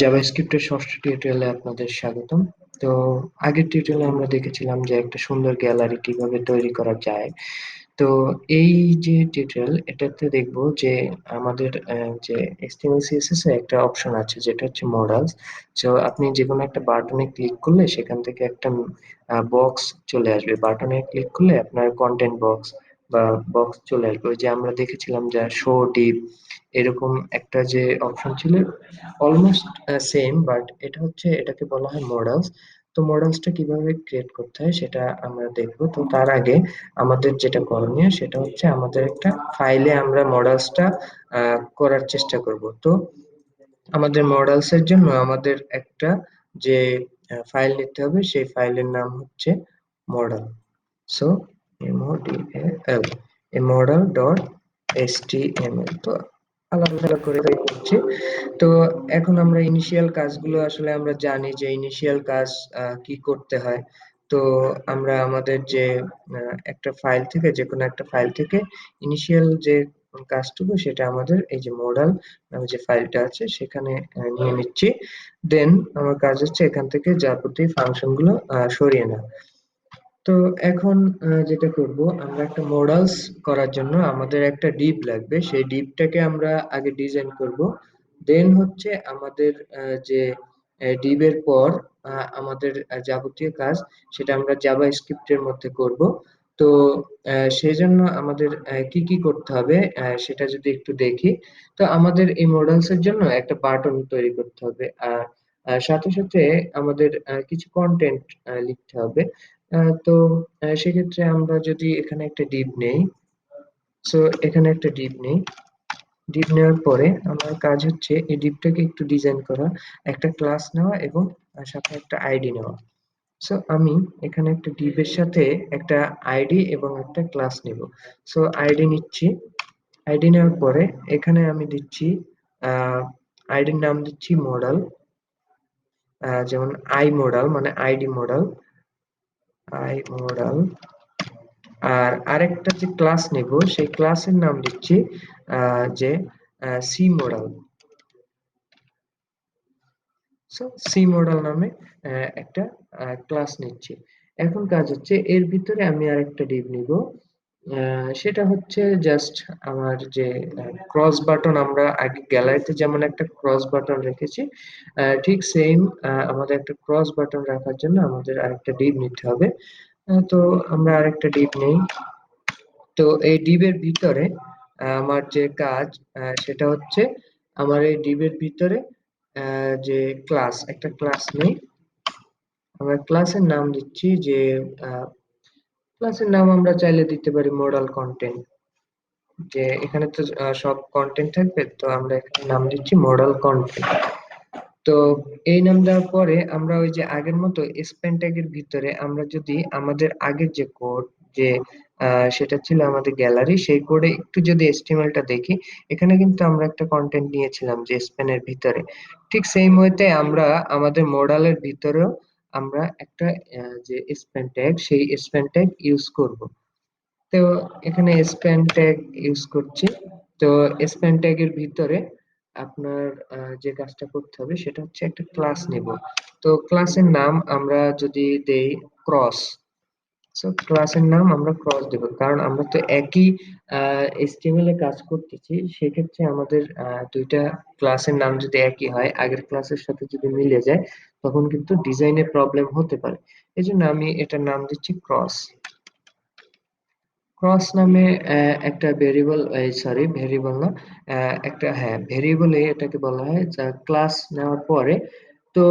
জাভাস্ক্রিপ্টের ষষ্ঠ টিউটোরিয়ালে আপনাদের স্বাগতম। তো আগের টিউটোরিয়ালে আমরা দেখেছিলাম যে একটা সুন্দর গ্যালারি কিভাবে তৈরি করা যায়। তো এই যে টিউটোরিয়াল এটাতে দেখবো যে আমাদের যে HTML CSS এ একটা অপশন আছে যেটা হচ্ছে মডেলস। তো আপনি যে কোনো একটা বাটনে ক্লিক করলে সেখান থেকে একটা বক্স চলে আসবে। বাটনে ক্লিক করলে আপনার কন্টেন্ট বক্স বা বক্স চলে আসবে, ওই যে আমরা দেখেছিলাম যে শো ডিপ এরকম একটা যে অপশন ছিল, অলমোস্ট সেম, বাট এটা হচ্ছে এটাকে বলা হয় মডেলস। তো মডেলসটা কিভাবে ক্রিয়েট করতে হয় সেটা আমরা দেখবো। তো তার আগে আমাদের যেটা করণীয় সেটা হচ্ছে আমাদের একটা ফাইলে আমরা মডেলসটা করার চেষ্টা করব। তো আমাদের মডেলস এর জন্য আমাদের একটা যে ফাইল নিতে হবে, সেই ফাইলের নাম হচ্ছে মডেল। সো MODEL, এই মডেল ডট HTML। তো আলাদা আলাদা করে করছি। তো এখন আমরা ইনিশিয়াল কাজগুলো আসলে আমরা জানি যে ইনিশিয়াল কাজ কি করতে হয়। তো আমরা আমাদের যে একটা ফাইল থেকে, যে কোনো একটা ফাইল থেকে ইনিশিয়াল যে কাজটুকু সেটা আমাদের এই যে মডেল নামে যে ফাইলটা আছে সেখানে নিয়ে নিচ্ছি। দেন আমার কাজ হচ্ছে এখান থেকে যাবতীয় ফাংশন গুলো সরিয়ে নেওয়া। তো এখন যেটা করব, আমরা একটা মডেলস করার জন্য আমাদের একটা ডিপ লাগবে। সেই ডিপটাকে আমরা আগে ডিজাইন করব। দেন হচ্ছে আমাদের যে ডিপের পর আমাদের যাবতীয় কাজ সেটা আমরা জাভা স্ক্রিপ্টের মধ্যে করব। তো সেই জন্য আমাদের কি কি করতে হবে সেটা যদি একটু দেখি। তো আমাদের এই মডেলস এর জন্য একটা বাটন তৈরি করতে হবে, আর সাথে সাথে আমাদের কিছু কন্টেন্ট লিখতে হবে। তো সেক্ষেত্রে আমরা যদি এখানে একটা ডিপ নেই, সো এখানে একটা ডিপ নেই। ডিপ নেওয়ার পরে আমার কাজ হচ্ছে এই ডিপটাকে একটু ডিজাইন করা, একটা ক্লাস নেওয়া এবং সাথে একটা আইডি নেওয়া। সো আমি এখানে একটা ডিপের সাথে একটা আইডি এবং একটা ক্লাস নিব। সো আইডি নিচ্ছি। আইডি নেওয়ার পরে এখানে আমি দিচ্ছি আইডির নাম দিচ্ছি মডেল, যেমন আই মডেল মানে আইডি মডেল, আই মডেল। আর আরেকটা যে ক্লাস নেব সেই ক্লাসের নাম দিচ্ছি যে C model. So C model নামে একটা ক্লাস নিচ্ছি। এখন কাজ হচ্ছে এর ভিতরে আমি আরেকটা ডিভ নিব। সেটা হচ্ছে জাস্ট আমার যে ক্রস বাটন, আমরা আগে গ্যালারিতে যেমন একটা ক্রস বাটন রেখেছি, ঠিক সেম আমাদের একটা ক্রস বাটন রাখার জন্য আমাদের আরেকটা ডিভ নিতে হবে। তো আমরা আরেকটা ডিভ নেই। তো এই ডিবের ভিতরে আমার যে কাজ সেটা হচ্ছে আমার এই ডিবের ভিতরে যে ক্লাস, একটা ক্লাস নেই। আমরা ক্লাসের নাম দিচ্ছি যে ক্লাসের নাম আমরা চাইলে দিতে পারি মডেল কন্টেন্ট। যে এখানে তো সব কন্টেন্ট থাকবে, তো আমরা এখানে নাম দিচ্ছি মডেল কন্টেন্ট। তো এই নাম দেওয়ার পরে আমরা ওই যে আগের মতো স্প্যান ট্যাগের ভিতরে আমরা যদি আমাদের আগের যে কোড, যে সেটা ছিল আমাদের গ্যালারি, সেই কোডে একটু যদি এসটিএমএলটা দেখি, এখানে কিন্তু আমরা একটা কন্টেন্ট নিয়েছিলাম যে স্প্যানের ভিতরে। ঠিক সেম ওয়েতে আমরা আমাদের মডেলের ভিতরেও আমরা একটা যে স্প্যান ট্যাগ, সেই স্প্যান ট্যাগ ইউজ করব। তো এখানে স্প্যান ট্যাগ ইউজ করছি। তো স্প্যান ট্যাগের ভিতরে আপনার যে কাজটা করতে হবে সেটা হচ্ছে একটা ক্লাস নেব। তো ক্লাসের নাম আমরা যদি দেই ক্রস। সো ক্লাসের নাম আমরা ক্রস দেব, কারণ আমরা তো একই এইচটিএমএল এ কাজ করতেছি। সেক্ষেত্রে আমাদের দুইটা ক্লাসের নাম যদি একই হয়, আগের ক্লাসের সাথে যদি মিলে যায়, তখন কিন্তু ডিজাইনে প্রবলেম হতে পারে। এই জন্য আমি এটার নাম দিচ্ছি ক্রস। ক্রস নামে একটা ভেরিয়েবল, সরি ভেরিয়েবল না, একটা, হ্যাঁ ভেরিয়েবলে এটাকে বলা হয়, যা ক্লাস নেওয়ার পরে। তো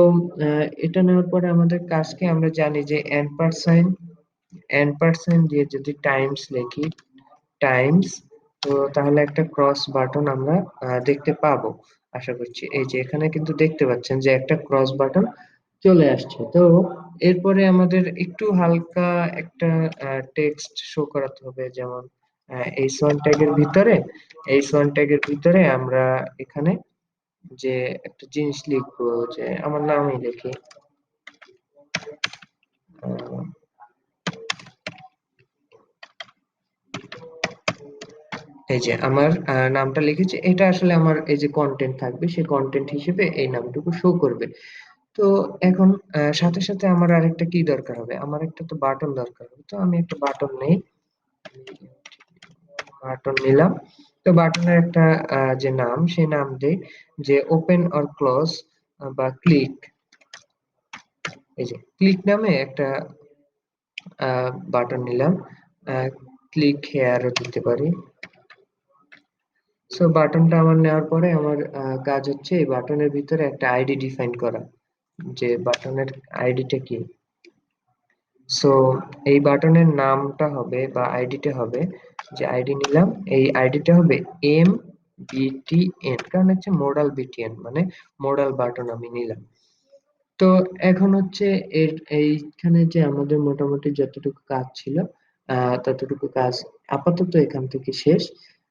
এটা নেওয়ার পরে আমাদের কাজকে আমরা জানি যে এন পার্সেন্ট দিয়ে যদি টাইমস লিখি, টাইমস, তো তাহলে একটা ক্রস বাটন আমরা দেখতে পাবো। আশা করছি এই যে এখানে কিন্তু দেখতে পাচ্ছেন যে একটা ক্রস বাটন চলে আসছে। তো এরপরে আমাদের একটু হালকা একটা টেক্সট শো করাতে হবে, যেমন এই ওয়ান ট্যাগের ভিতরে আমরা এখানে যে একটা জিনিস লিখবো, যে আমার নামই লিখি, এই যে আমার নামটা লিখেছি, এটা আসলে আমার এই যে কন্টেন্ট থাকবে, সেই কন্টেন্ট হিসেবে এই নামটুকু শো করবে। তো এখন সাথে সাথে আমার আরেকটা কি দরকার হবে, আমার একটা তো বাটন দরকার হবে। তো আমি একটা বাটন নেই, বাটন নিলাম। তো বাটনের একটা যে নাম, সেই নাম দেই যে ওপেন অর ক্লোজ বা ক্লিক। এই যে ক্লিক নামে একটা বাটন নিলাম। ক্লিক হেয়ারও দিতে পারি। সো বাটনটা আমার নেওয়ার পরে আমার কাজ হচ্ছে এই বাটনের ভিতরে একটা আইডি ডিফাইন করা, যে বাটনের আইডিটা কি। সো এই বাটনের নামটা হবে বা আইডিটা হবে, যে আইডি নিলাম এই আইডিটা হবে MBTN, কারণ হচ্ছে মোডাল বিটিএন, মানে মোডাল বাটন আমি নিলাম। তো এখন হচ্ছে এর এইখানে যে আমাদের মোটামুটি যতটুকু কাজ ছিল ততটুকু কাজ আপাতত এখান থেকে শেষ।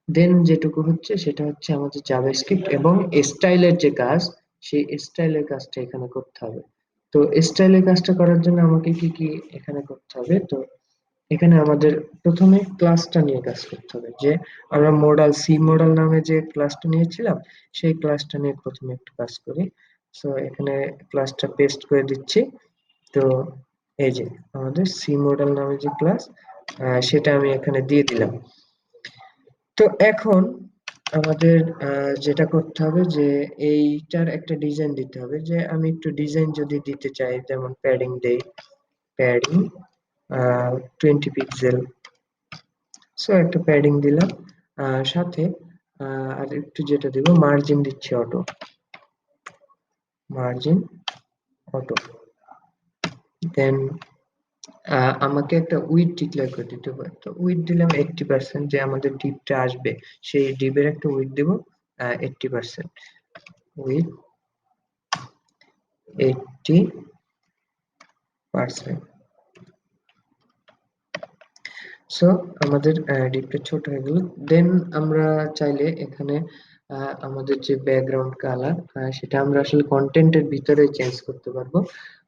দেন যেটুকু হচ্ছে সেটা হচ্ছে আমাদের জাভাস্ক্রিপ্ট এবং স্টাইলের যে কাজ, সেই স্টাইলের কাজটা এখানে করতে হবে। তো স্টাইলের কাজটা করার জন্য আমাকে কি কি এখানে করতে হবে, তো এখানে আমাদের প্রথমে ক্লাসটা নিয়ে কাজ করতে হবে, যে আমরা মডাল নামে যে ক্লাসটা নিয়েছিলাম, সেই ক্লাসটা নিয়ে প্রথমে একটু কাজ করি। সো এখানে ক্লাসটা পেস্ট করে দিচ্ছি। তো এই যে আমাদের সি মডেল নামে যে ক্লাস, সেটা আমি এখানে দিয়ে দিলাম। তো এখন আমাদের যেটা করতে হবে যে এইটার একটা ডিজাইন দিতে হবে, যে আমি একটু ডিজাইন যদি দিতে চাই, যেমন প্যাডিং দেই, প্যাডিং 20 পিক্সেল। সো একটা প্যাডিং দিলাম। সাথে আর একটু যেটা দিব, মার্জিন দিচ্ছি অটো, মার্জিন অটো। দেন আমাকে একটা উইড ডিক্লেয়ার করে দিতে হবে। তো উইড দিলাম 80%, যে আমাদের ডিপটা আসবে সেই ডিপের একটা উইড দেব 80%, উইথ 80%। সো আমাদের ডিপটা ছোট হয়ে গেল। দেন আমরা চাইলে এখানে আমাদের যে ব্যাকগ্রাউন্ড কালার, সেটা আমরা আসলে কন্টেন্টের ভিতরে চেঞ্জ করতে পারবো।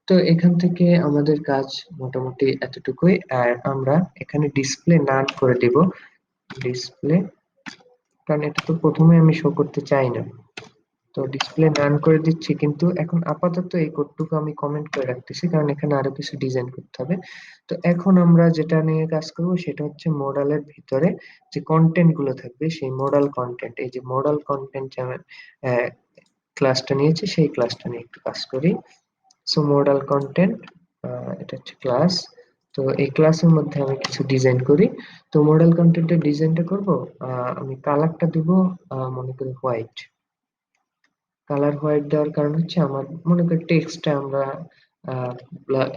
তো এখান থেকে আমাদের কাজ মোটামুটি এতটুকুই। আর আমরা এখানে ডিসপ্লে নান করে দিব, ডিসপ্লে, কারণ এটা তো প্রথমে আমি শো করতে চাই না। তো ডিসপ্লে নান করে দিচ্ছি, কিন্তু এখন আপাতত এই কোডটুকু আমি কমেন্ট করে রাখতেছি, কারণ এখানে আরো কিছু ডিজাইন করতে হবে। তো এখন আমরা যেটা নিয়ে কাজ করব সেটা হচ্ছে মডেলের ভিতরে যে কন্টেন্ট গুলো থাকবে, সেই মডেল কন্টেন্ট, এই যে মডেল কন্টেন্ট যে আমি ক্লাসটা নিয়েছি, সেই ক্লাসটা নিয়ে একটু কাজ করি। সো মডেল কন্টেন্ট, এটা হচ্ছে ক্লাস। তো এই ক্লাসের মধ্যে আমি কিছু ডিজাইন করি। তো মডেল কন্টেন্টের ডিজাইনটা করব, আমি কালারটা দিব মনে করি হোয়াইট। কালার হোয়াইট দেওয়ার কারণ হচ্ছে আমার মনে করি টেক্সটটা আমরা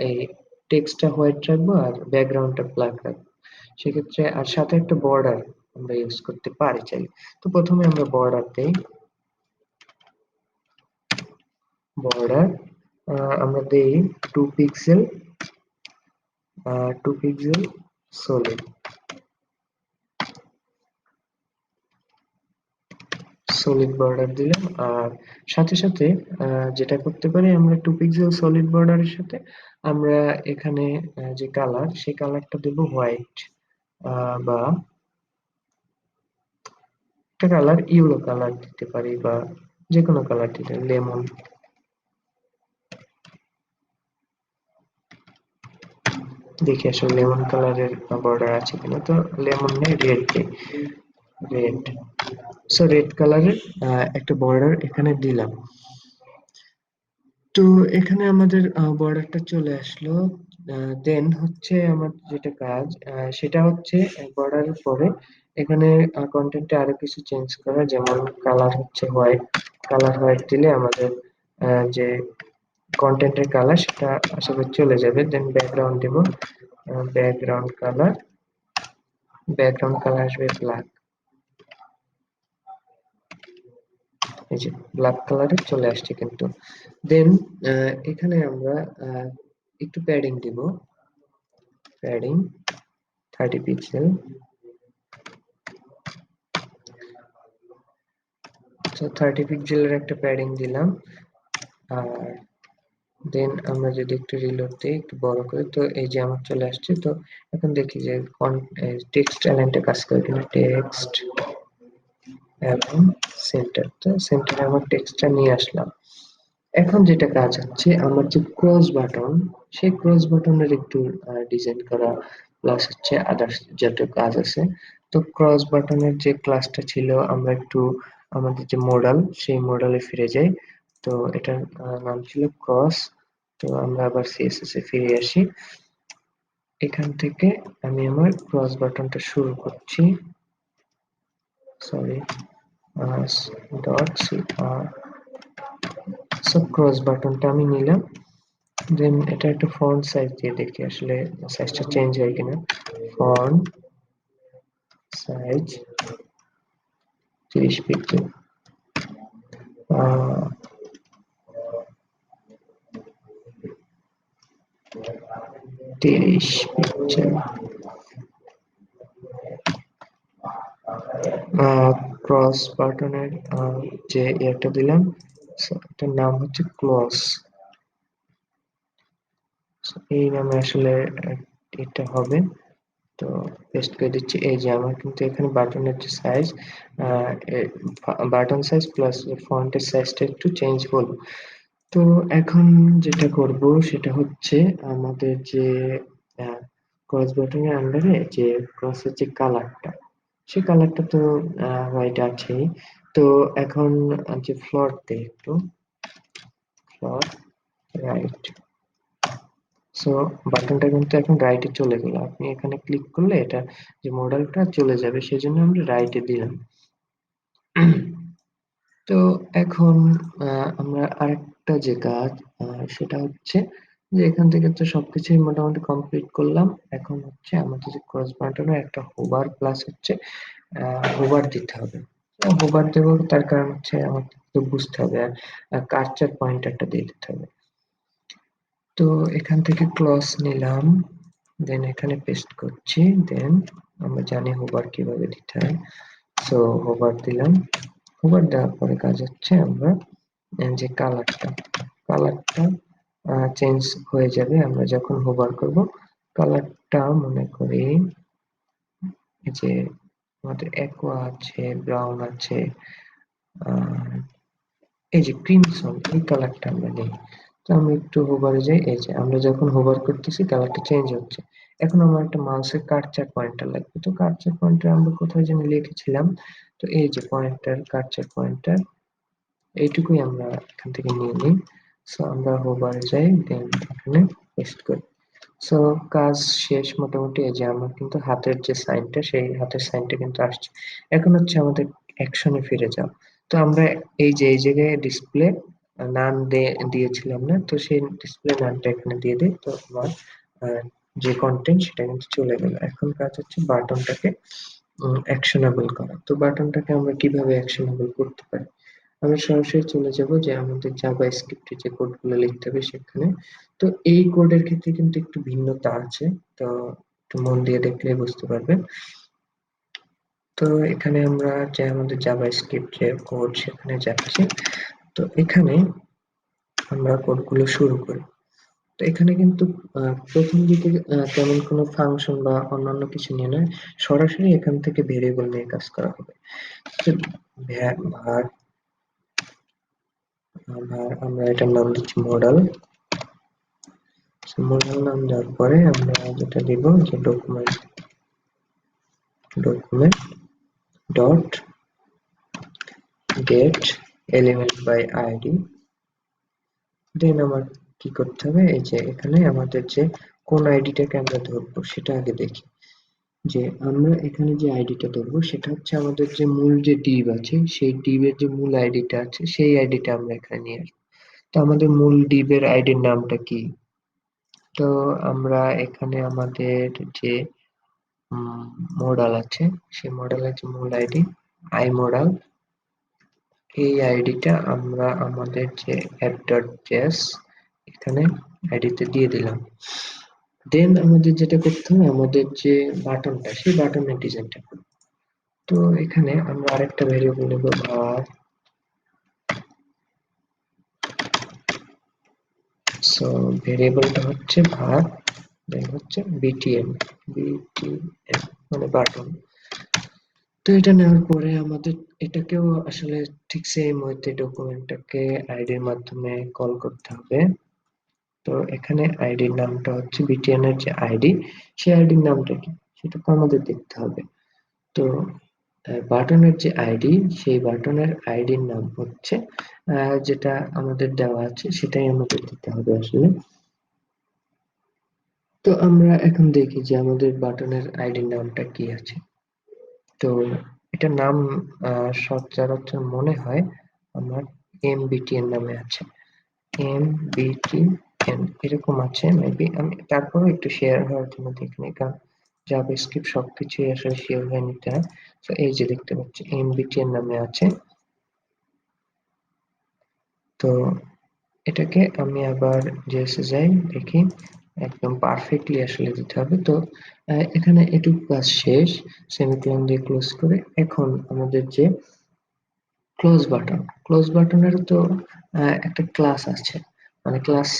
এই টেক্সটটা হোয়াইট রাখবো আর ব্যাকগ্রাউন্ডটা ব্ল্যাক রাখবো সেক্ষেত্রে। আর সাথে একটা বর্ডার আমরা ইউজ করতে পারি চাইলে। তো প্রথমে আমরা বর্ডার দেই, বর্ডার আমরা দেই 2 pixel, 2 pixel solid, solid border দিলাম। আর সাথে সাথে যেটা করতে পারি, আমরা 2 পিক্সেল সলিড বর্ডারের সাথে আমরা এখানে যে কালার, সেই কালারটা দেব হোয়াইট, বা একটা কালার ইউলো কালার দিতে পারি, বা যে কোনো কালার দিতে, লেমন। দেখি আসলে লেমন কালারের বর্ডার আছে কিনা। তো লেমন নেই, রেড দেই, রেড। সো রেড কালারের একটা বর্ডার এখানে দিলাম। তো এখানে আমাদের বর্ডারটা চলে আসলো। দেন হচ্ছে আমার যেটা কাজ, সেটা হচ্ছে বর্ডারের পরে এখানে কন্টেন্টে আরো কিছু চেঞ্জ করা, যেমন কালার হচ্ছে হোয়াইট। কালার হোয়াইট দিলে আমাদের যে কন্টেন্টের কালার সেটা আশা করি চলে যাবে। দেন ব্যাকগ্রাউন্ড দেব, ব্যাকগ্রাউন্ড কালার, ব্যাকগ্রাউন্ড কালার আসবে ব্ল্যাক। এই যে ব্ল্যাক কালারে চলে আসছে কিন্তু। দেন এখানে আমরা একটু প্যাডিং দিব, প্যাডিং 30 পিক্সেল। তো 30 পিক্সেলের একটা প্যাডিং দিলাম। আর দেন আমরা যদি একটু রিলোড দিই, একটু বড় করে, তো এই যে আমার চলে আসছে। তো এখন দেখি যে টেক্সট এলাইনটা কাজ করে কিনা, টেক্সট এবং সেন্টার। তো সেন্টারে আমার টেক্সটটা নিয়ে আসলাম। এখন যেটা কাজ হচ্ছে আমার যে ক্রস বাটন, সেই ক্রস বাটনের একটু ডিজাইন করা, প্লাস হচ্ছে আদার্স যত কাজ আছে। তো ক্রস বাটনের যে ক্লাসটা ছিল আমরা একটু আমাদের যে মডেল সেই মডেলে ফিরে যাই। তো এটার নাম ছিল ক্রস। তো আমরা আবার সিএসএস এ ফিরে আসি। এখান থেকে আমি আমার ক্রস বাটনটা শুরু করছি। Sorry, dot CR. So cross বাটনটা আমি নিলাম। দেন এটা একটা ফন্ট সাইজ দিয়ে দেখি আসলে সাইজটা চেঞ্জ হয় কিনা। Font size 30 pixel. 30 pixel. Cross বাটনের যে একটা দিলাম, এটার নাম হচ্ছে ক্লস। এই নামে আসলে এটা হবে। তো পেস্ট করে দিচ্ছি। এই যে আমার কিন্তু এখানে বাটনের যে সাইজ, বাটন সাইজ প্লাস ফন্টের সাইজটা একটু চেঞ্জ হলো। তো এখন যেটা করব সেটা হচ্ছে আমাদের যে ক্রস বাটনের আন্ডারে যে ক্রসের যে কালারটা, সেই কালারটা তো হোয়াইট আছেই। তো এখন যে ফ্লোর দেই একটু, ফ্লোর রাইট। সো বাটনটা কিন্তু এখন রাইটে চলে গেল। আপনি এখানে ক্লিক করলে এটা যে মডেলটা চলে যাবে, সেজন্য আমরা রাইটে দিলাম। তো এখন আমরা আরেকটা যে কাজ, সেটা হচ্ছে যে এখান থেকে তো সবকিছুই মোটামুটি কমপ্লিট করলাম। এখন হচ্ছে আমাদের যে ক্রস বাটনে একটা হোভার প্লাস হচ্ছে হোভার দিতে হবে। হোভার দেবো তার কারণ হচ্ছে আমাকে তো বুঝতে হবে, আর কার্সার পয়েন্টারটা দিয়ে দিতে হবে। তো এখান থেকে ক্লস নিলাম, দেন এখানে পেস্ট করছি। দেন আমরা জানি হোভার কিভাবে দিতে হয়। সো হোভার দিলাম। হোভার দেওয়ার পরে কাজ হচ্ছে আমরা যে কালারটা চেঞ্জ হয়ে যাবে আমরা যখন হোভার করব। কালারটা মনে করি এই যে আমাদের অ্যাকোয়া আছে, ব্রাউন আছে, আহ, এই যে ক্রিমসন, এই কালারটা আমরা নিই। তো আমি একটু হোভারে যাই। এই যে আমরা যখন হোভার করতেছি কালারটা চেঞ্জ হচ্ছে। এখন আমার একটা মাউসের কার্সার পয়েন্টার লাগবে। তো কার্সার পয়েন্টার আমরা কোথায় যেন লিখেছিলাম। তো এই যে পয়েন্টার, কার্সার পয়েন্টার, এইটুকুই আমরা এখান থেকে নিয়ে নিই। সো আমরা হোভারে যাই, দেন এখানে পেস্ট করি। সো কাজ শেষ মোটামুটি। এই যে আমার কিন্তু হাতের যে সাইনটা, সেই হাতের সাইনটা কিন্তু আসছে। এখন হচ্ছে আমাদের অ্যাকশনে ফিরে যাও। তো আমরা এই যে এই জায়গায় ডিসপ্লে নাম দিয়েছিলাম না, তো সেই ডিসপ্লে নামটা এখানে দিয়ে দিই। তো আমার যে কন্টেন্ট সেটা কিন্তু চলে গেল। এখন কাজ হচ্ছে বাটনটাকে অ্যাকশনেবল করা। তো বাটনটাকে আমরা কিভাবে অ্যাকশনেবল করতে পারি, আমরা সরাসরি চলে যাব যে আমাদের জাভা স্ক্রিপ্টে যে কোডগুলো লিখতে হবে সেখানে। তো এই কোডের ক্ষেত্রে কিন্তু একটু ভিন্নতা আছে। তো একটু মন দিয়ে দেখলে বুঝতে পারবেন। তো এখানে আমরা যে আমাদের জাভা স্ক্রিপ্ট যে কোড সেখানে যাচ্ছি। তো এখানে আমরা কোডগুলো শুরু করি। তো এখানে কিন্তু প্রথম দিকে তেমন কোনো ফাংশন বা অন্যান্য কিছু নিয়ে নয়, সরাসরি এখান থেকে ভেরিয়েবল নিয়ে কাজ করা হবে। তো var আমরা এটার নাম দিচ্ছি মডেল। মডেল নাম দেওয়ার পরে আমরা যেটা দিব যে document dot get element by ID. Then আমার কি করতে হবে, এই যে এখানে আমাদের যে কোন আইডিটাকে আমরা ধরবো সেটা আগে দেখি। যে আমরা এখানে যে আইডিটা ধরবো সেটা হচ্ছে আমাদের যে মূল যে ডিভ আছে, সেই ডিভের যে মূল আইডিটা আছে সেই আইডিটা আমরা এখানে নিয়ে আসবো। তো আমাদের মূল ডিভের আইডির নামটা কি? তো আমরা এখানে আমাদের যে মডেল আছে, সেই মডেলের যে মূল আইডি আই মডেল, এই আইডিটা আমরা আমাদের যে app.js এখানে আইডিতে দিয়ে দিলাম। দেন আমাদের যেটা করতে হবে, আমাদের যে বাটনটা সেই বাটনের ডিজাইনটা করব। তো এখানে আমরা আরেকটা ভেরিয়েবল নেব var। সো ভেরিয়েবলটা হচ্ছে var, দেন হচ্ছে btn, btn মানে বাটন। তো এটা নেওয়ার পরে আমাদের এটাকেও আসলে ঠিক সেম ওয়েতে ডকুমেন্টটাকে আইডির মাধ্যমে কল করতে হবে। তো এখানে আইডির নামটা হচ্ছে বিটিএন এর যে আইডি, সেই আইডির নামটা কি সেটা তো আমাদের দেখতে হবে। তো বাটনের যে আইডি, সেই বাটনের আইডির নাম হচ্ছে যেটা আমাদের দেওয়া আছে সেটাই আমাদের দিতে হবে আসলে। তো আমরা এখন দেখি যে আমাদের বাটনের আইডির নামটা কি আছে। তো এটার নাম সচরাচর মনে হয় আমার এমবিটিএন নামে আছে, এমবিটিএন এরকম আছে মেবি। আমি তারপরে একটু শেয়ার হওয়ার জন্য দেখিনি, কারণ জাভাস্ক্রিপ্ট সবকিছুই আসলে শেয়ার হয়ে নিতে হয়। তো এই যে দেখতে পাচ্ছি এমবিটিএন নামে আছে। তো এটাকে আমি আবার জেএসএ যাই, দেখি একদম পারফেক্টলি আসলে দিতে হবে। তো এখানে এটুকু কাজ শেষ, সেমিকোলন দিয়ে ক্লোজ করে এখন আমাদের যে ক্লোজ বাটনের তো একটা ক্লাস আছে, মানে ক্লাস,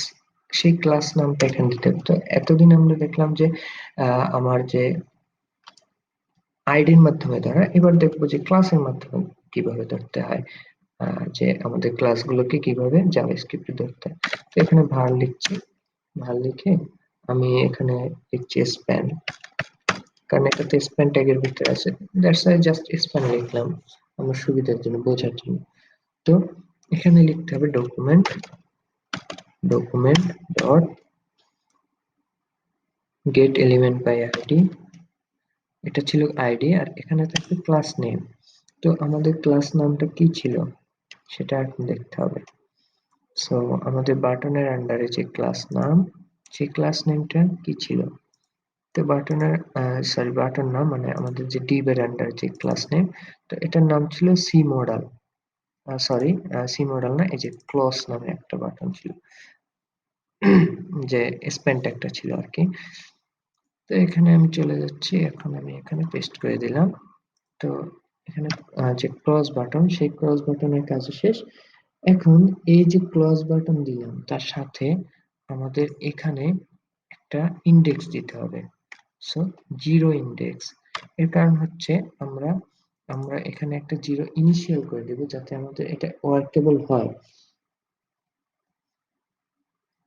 সেই ক্লাস নামটা এখানে দিতে হবে। তো এতদিন আমরা দেখলাম যে আমার যে আইডির মাধ্যমে ধরা, এবার দেখবো যে ক্লাসের মাধ্যমে কিভাবে ধরতে হয়, যে আমাদের ক্লাসগুলোকে কিভাবে জাভাস্ক্রিপ্টে ধরতে হয়। তো এখানে var লিখছি, var লিখে আমি এখানে লিখছি স্প্যান, কারণ এটা তো স্প্যান ট্যাগের ভিতরে আছে। দ্যাটস ওয়াই জাস্ট স্প্যান লিখলাম আমার সুবিধার জন্য, বোঝার জন্য। তো এখানে লিখতে হবে document dot get element by ID, এটা ছিল আইডি, আর এখানে থাকবে ক্লাস নেম। তো আমাদের ক্লাস নামটা কি ছিল সেটা এখন দেখতে হবে। সো আমাদের বাটনের আন্ডারে যে ক্লাস নাম, সেই ক্লাস নেমটা কি ছিল। তো বাটনের সরি বাটন না, মানে আমাদের যে ডিভ এর আন্ডারে যে ক্লাস নেম, তো এটার নাম ছিল C model. Sorry, C model না, এই যে ক্লস নামে একটা বাটন ছিল, যে স্পেন ট্যাগটা ছিল আর কি। তো এখানে আমি চলে যাচ্ছি, এখন আমি এখানে পেস্ট করে দিলাম। তো এখানে যে ক্রস বাটন, সেই ক্রস বাটনের কাজ শেষ। এখন এই যে ক্রস বাটন দিলাম তার সাথে আমাদের এখানে একটা ইন্ডেক্স দিতে হবে। সো জিরো ইন্ডেক্স, এর কারণ হচ্ছে আমরা আমরা এখানে একটা জিরো ইনিশিয়াল করে দেব যাতে আমাদের এটা ওয়ার্কেবল হয়।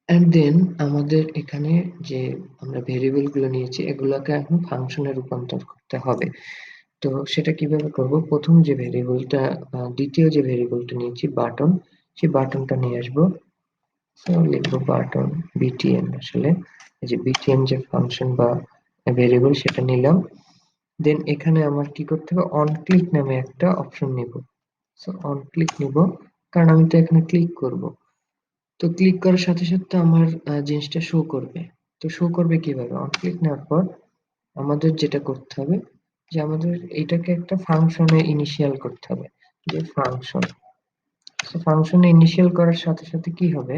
এন্ড দেন আমাদের এখানে যে আমরা ভেরিয়েবল গুলো নিয়েছি এগুলোকে এখন ফাংশনে রূপান্তর করতে হবে। তো সেটা কিভাবে করব, প্রথম যে ভেরিয়েবলটা, দ্বিতীয় যে ভেরিয়েবলটা নিয়েছি বাটন, সেই বাটনটা নিয়ে আসবো। সো লিখবো বাটন বিটিএন, আসলে এই যে বিটিএন যে ফাংশন বা ভেরিয়েবল সেটা নিলাম। দেন এখানে আমার কি করতে হবে, অন ক্লিক নামে একটা অপশন নিব। সো অন ক্লিক নিব, কারণ আমি তো এখানে ক্লিক করব। তো ক্লিক করার সাথে সাথে আমার জিনিসটা শো করবে। তো শো করবে কিভাবে, অন ক্লিক নেওয়ার পর আমাদের যেটা করতে হবে যে আমাদের এটাকে একটা ফাংশনে ইনিশিয়াল করতে হবে, যে ফাংশন। তো ফাংশনে ইনিশিয়াল করার সাথে সাথে কি হবে,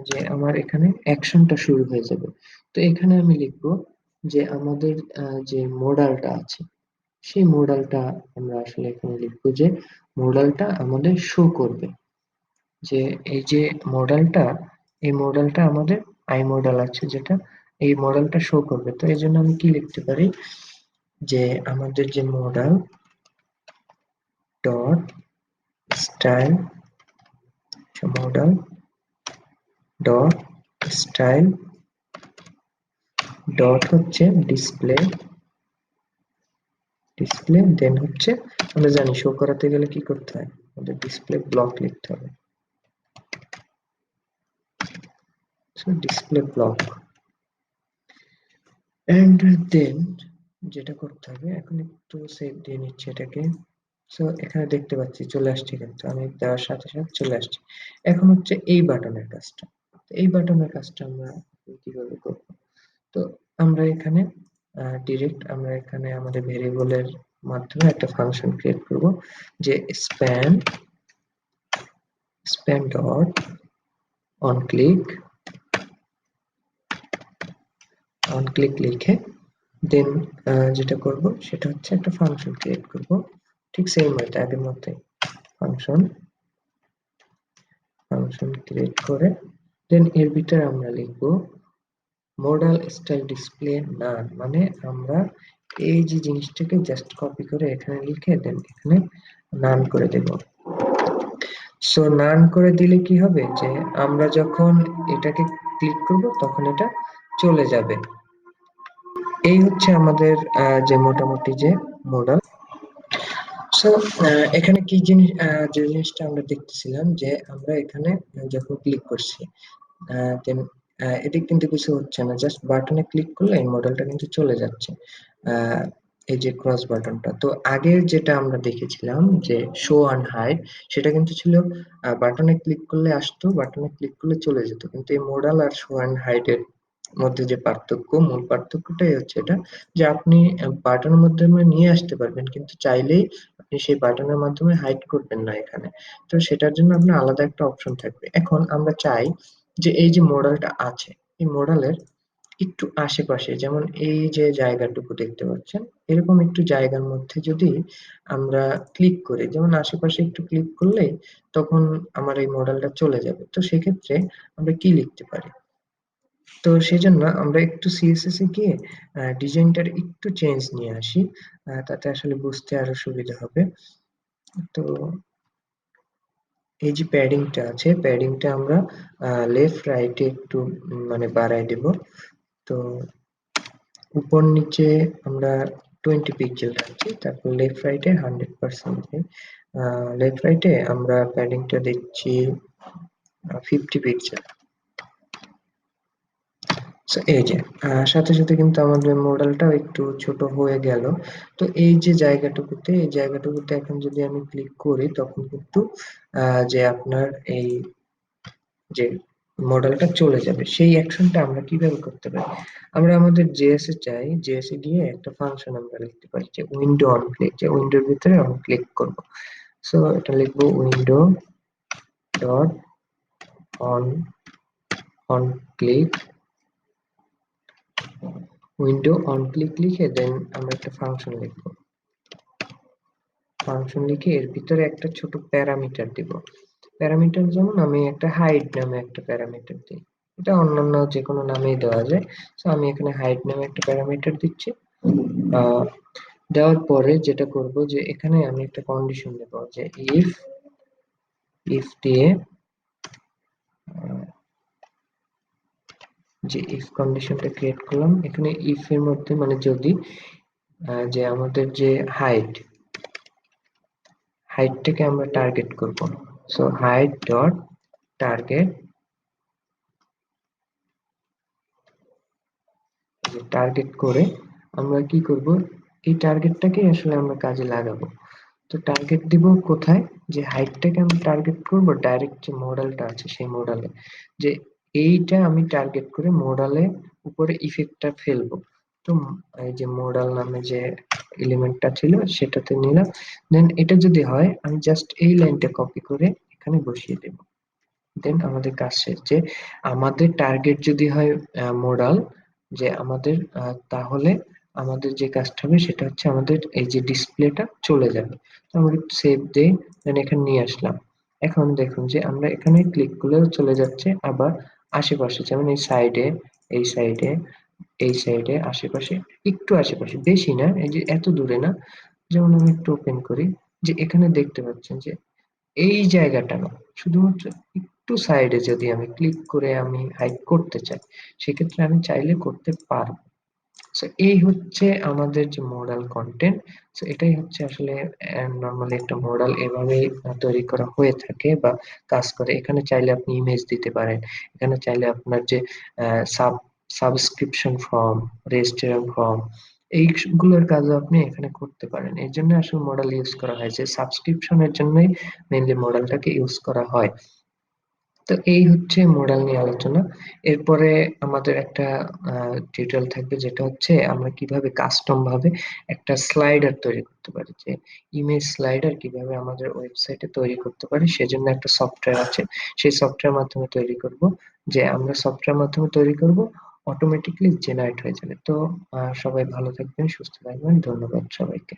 যে আমার এখানে অ্যাকশনটা শুরু হয়ে যাবে। তো এখানে আমি লিখবো যে আমাদের যে মডালটা আছে, সেই মডালটা আমরা আসলে এখানে লিখবো যে মডালটা আমাদের শো করবে, যে এই যে মডেলটা, এই মডেলটা আমাদের আই মডেল আছে যেটা, এই মডেলটা শো করবে। তো এই জন্য আমি কি লিখতে পারি, যে আমাদের যে model dot style, model dot style dot হচ্ছে ডিসপ্লে, দেন হচ্ছে আমরা জানি শো করাতে গেলে কি করতে হয়, আমাদের ডিসপ্লে ব্লক লিখতে হবে। ডিসপ্লে ব্লক, এন্ড দেন যেটা করতে হবে, এখন একটু সেভ দিয়ে নিচ্ছি এটাকে। সো এখানে দেখতে পাচ্ছি চলে আসছে, কিন্তু আমি দেওয়ার সাথে সাথে চলে আসছে। এখন হচ্ছে এই বাটনের কাজটা, এই বাটনের কাজটা আমরা কিভাবে করব। তো আমরা এখানে ডিরেক্ট আমরা এখানে আমাদের ভেরিয়েবলের মাধ্যমে একটা ফাংশন ক্রিয়েট করব, যে স্প্যান ডট অন ক্লিক লিখে দেন যেটা করব সেটা হচ্ছে একটা ফাংশন ক্রিয়েট করব, ঠিক সেম ওয়েতে আগের মতোই। ফাংশন ক্রিয়েট করে দেন এর ভিতরে আমরা লিখব মডাল স্টাইল ডিসপ্লে নান, মানে আমরা এই যে জিনিসটাকে জাস্ট কপি করে এখানে লিখে দেন এখানে নান করে দেব। সো নান করে দিলে কি হবে যে আমরা যখন এটাকে ক্লিক করব তখন এটা চলে যাবে। এই হচ্ছে আমাদের যে মোটামুটি যে মডেল। সো এখানে কি জিনিস, যে জিনিসটা আমরা দেখতেছিলাম যে আমরা এখানে যখন ক্লিক করছি দেন এটি কিন্তু কিছু হচ্ছে না, জাস্ট বাটনে ক্লিক করলে এই মডেলটা কিন্তু চলে যাচ্ছে। আহ, এই যে ক্রস বাটনটা, তো আগে যেটা আমরা দেখেছিলাম যে শো অ্যান্ড হাইড, সেটা কিন্তু ছিল বাটনে ক্লিক করলে আসতো, বাটনে ক্লিক করলে চলে যেত, কিন্তু এই মডেল আর শো অ্যান্ড হাইড এর মধ্যে যে পার্থক্য, মূল পার্থক্যটাই হচ্ছে এটা যে আপনি বাটনের মাধ্যমে নিয়ে আসতে পারবেন, কিন্তু চাইলেই আপনি সেই বাটনের মাধ্যমে হাইড করবেন না এখানে। তো সেটার জন্য আপনার আলাদা একটা অপশন থাকবে। এখন আমরা চাই যে এই যে মডেলটা আছে, এই মডেলের একটু আশেপাশে, যেমন এই যে জায়গাটুকু দেখতে পাচ্ছেন, এরকম একটু জায়গার মধ্যে যদি আমরা ক্লিক করি, যেমন আশেপাশে একটু ক্লিক করলেই তখন আমার এই মডেলটা চলে যাবে। তো সেক্ষেত্রে আমরা কি লিখতে পারি? তো সেজন্য আমরা একটু সিএসএস এ গিয়ে ডিজাইনটার একটু চেঞ্জ নিয়ে আসি, তাতে আসলে বুঝতে আরো সুবিধা হবে। তো এই যে প্যাডিংটা আছে, প্যাডিংটা আমরা লেফট রাইটে একটু মানে বাড়ায় দেব। তো উপর নিচে আমরা 20 পিক্সেল রাখছি, তারপর লেফট রাইটে 100%, লেফট রাইটে আমরা প্যাডিংটা দিচ্ছি 50 পিক্সেল। সো এই যে সাথে সাথে কিন্তু আমাদের মডেলটাও একটু ছোট হয়ে গেল। তো এই যে জায়গাটুকুতে, এই জায়গাটুকুতে এখন যদি আমি ক্লিক করি তখন কিন্তু যে আপনার এই যে মডেলটা চলে যাবে। সেই অ্যাকশনটা আমরা কিভাবে করতে পারি? আমরা আমাদের জেএস এ চাই, জেএস এ গিয়ে একটা ফাংশন আমরা লিখতে পারি যে উইন্ডো অন ক্লিক, যে উইন্ডোর ভিতরে অন ক্লিক করব। সো এটা লিখবো window dot on on click, window on click লিখে দেন আমরা একটা ফাংশন লিখবো। ফাংশন লিখে এর ভিতরে একটা ছোট প্যারামিটার দিব। প্যারামিটার যেমন আমি একটা হাইট নামে একটা প্যারামিটার দিই, এটা অন্যান্য যে কোনো নামেই দেওয়া যায়। তো আমি এখানে হাইট নামে একটা প্যারামিটার দিচ্ছি। আহ, দেওয়ার পরে যেটা করব যে এখানে আমি একটা কন্ডিশন দেব যে ইফ, ইফ দিয়ে যে ইফ কন্ডিশনটা ক্রিয়েট করলাম, এখানে ইফ এর মধ্যে মানে যদি যে আমাদের যে হাইট, হাইটটাকে আমরা টার্গেট করব। So height dot target, target করে আমরা কি করব, এই টার্গেটটাকে আসলে আমরা কাজে লাগাবো। তো টার্গেট দিব কোথায়? যে হাইটটাকে আমি টার্গেট করব ডাইরেক্ট যে মডেলটা আছে সেই মডেলে, যে এইটা আমি টার্গেট করে মডেলে উপরে ইফেক্টটা ফেলবো। তো এই যে মডেল নামে যে এলিমেন্টটা ছিল সেটাতে নিলাম। দেন এটা যদি হয় আমি জাস্ট এই লাইনটা কপি করে এখানে বসিয়ে দেব। দেন আমাদের কাজ শেষ। যে আমাদের টার্গেট যদি হয় মোডাল, যে আমাদের তাহলে আমাদের যে কাজটা হবে সেটা হচ্ছে আমাদের এই যে ডিসপ্লেটা চলে যাবে। তো আমরা একটু সেভ দেই, দেন এখানে নিয়ে আসলাম। এখন দেখুন যে আমরা এখানে ক্লিক করলেও চলে যাচ্ছে, আবার আশেপাশে যেমন এই সাইডে, এই সাইডে, এই সাইডে, আশেপাশে, একটু আশেপাশে, বেশি না, এই যে এত দূরে না। যেমন আমি একটু ওপেন করি, যে এখানে দেখতে পাচ্ছেন যে এই জায়গাটা না, শুধুমাত্র একটু সাইডে যদি আমি ক্লিক করে আমি হাইড করতে চাই, সেক্ষেত্রে আমি চাইলে করতে পারবো। সো এই হচ্ছে আমাদের যে মডেল কন্টেন্ট। সো এটাই হচ্ছে আসলে নর্মালি একটা মডেল এভাবেই তৈরি করা হয়ে থাকে বা কাজ করে। এখানে চাইলে আপনি ইমেজ দিতে পারেন, এখানে চাইলে আপনার যে sub subscription form, registration form, এইগুলোর কাজও আপনি এখানে করতে পারেন। এর জন্য আসলে মডেল ইউজ করা হয়, যে সাবস্ক্রিপশনের জন্যই মেইনলি মডেলটাকে ইউজ করা হয়। তো এই হচ্ছে মোডাল নিয়ে আলোচনা। এরপরে আমাদের একটা টিউটোরিয়াল থাকবে, যেটা হচ্ছে আমরা কিভাবে কাস্টম ভাবে একটা স্লাইডার তৈরি করতে পারি, যে ইমেজ স্লাইডার কিভাবে আমাদের ওয়েবসাইটে তৈরি করতে পারি। সেজন্য একটা সফটওয়্যার আছে, সেই সফটওয়্যার মাধ্যমে তৈরি করব। যে আমরা সফটওয়্যার মাধ্যমে তৈরি করব, অটোমেটিকলি জেনারেট হয়ে যাবে। তো সবাই ভালো থাকবেন, সুস্থ থাকবেন, ধন্যবাদ সবাইকে।